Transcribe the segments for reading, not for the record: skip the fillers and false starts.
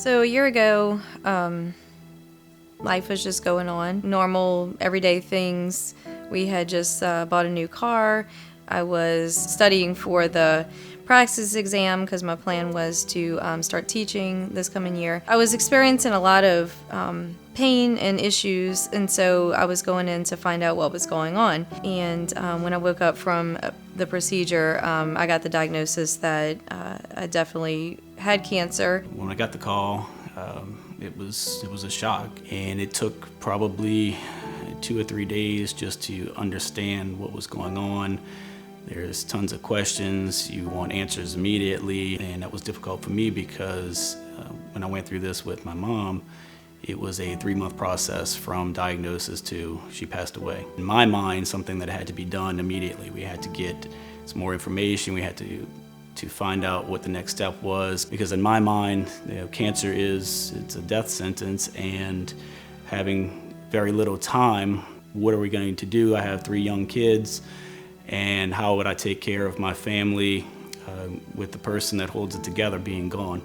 So a year ago, life was just going on. Normal, everyday things. We had just bought a new car. I was studying for the praxis exam because my plan was to start teaching this coming year. I was experiencing a lot of pain and issues, and so I was going in to find out what was going on. And when I woke up from the procedure, I got the diagnosis that I definitely had cancer. When I got the call, it was a shock, and it took probably 2 or 3 days just to understand what was going on. There's tons of questions, you want answers immediately, and that was difficult for me because when I went through this with my mom, it was a 3-month process from diagnosis to she passed away. In my mind, something that had to be done immediately. We had to get some more information, we had to find out what the next step was, because in my mind, cancer it's a death sentence, and having very little time, what are we going to do? I have 3 young kids, and how would I take care of my family with the person that holds it together being gone?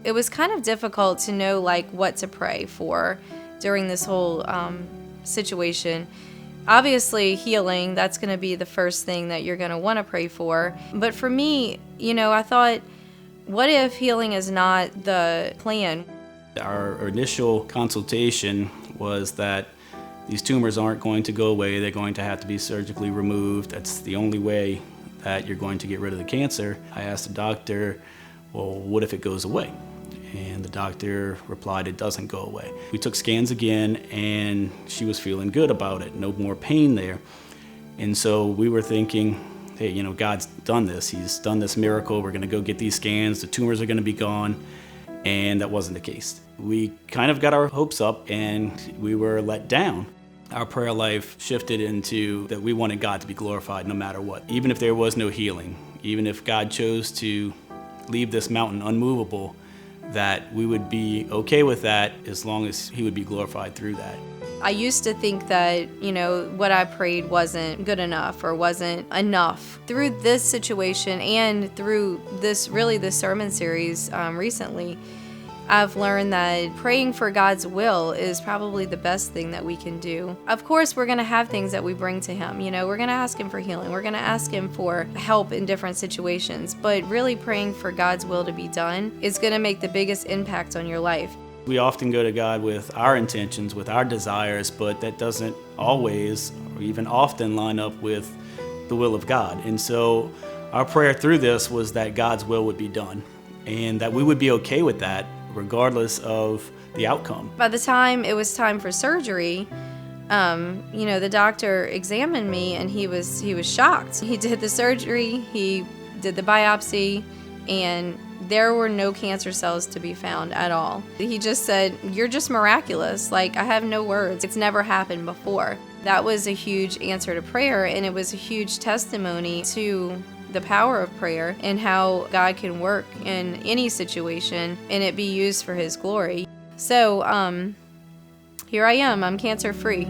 It was kind of difficult to know what to pray for during this whole situation. Obviously, healing, that's going to be the first thing that you're going to want to pray for. But for me, I thought, what if healing is not the plan? Our initial consultation was that these tumors aren't going to go away. They're going to have to be surgically removed. That's the only way that you're going to get rid of the cancer. I asked the doctor, well, what if it goes away? And the doctor replied, it doesn't go away. We took scans again, and she was feeling good about it. No more pain there. And so we were thinking, hey, God's done this. He's done this miracle. We're going to go get these scans. The tumors are going to be gone. And that wasn't the case. We kind of got our hopes up, and we were let down. Our prayer life shifted into that we wanted God to be glorified no matter what. Even if there was no healing, even if God chose to leave this mountain unmovable, that we would be okay with that as long as He would be glorified through that. I used to think that, what I prayed wasn't good enough or wasn't enough. Through this situation and through this sermon series recently, I've learned that praying for God's will is probably the best thing that we can do. Of course, we're going to have things that we bring to Him. We're going to ask Him for healing. We're going to ask Him for help in different situations. But really praying for God's will to be done is going to make the biggest impact on your life. We often go to God with our intentions, with our desires, but that doesn't always or even often line up with the will of God. And so our prayer through this was that God's will would be done and that we would be okay with that regardless of the outcome. By the time it was time for surgery, the doctor examined me and he was shocked. He did the surgery, he did the biopsy, and there were no cancer cells to be found at all. He just said, "You're just miraculous." I have no words. It's never happened before. That was a huge answer to prayer, and it was a huge testimony to the power of prayer and how God can work in any situation and it be used for His glory. So, here I am. I'm cancer-free.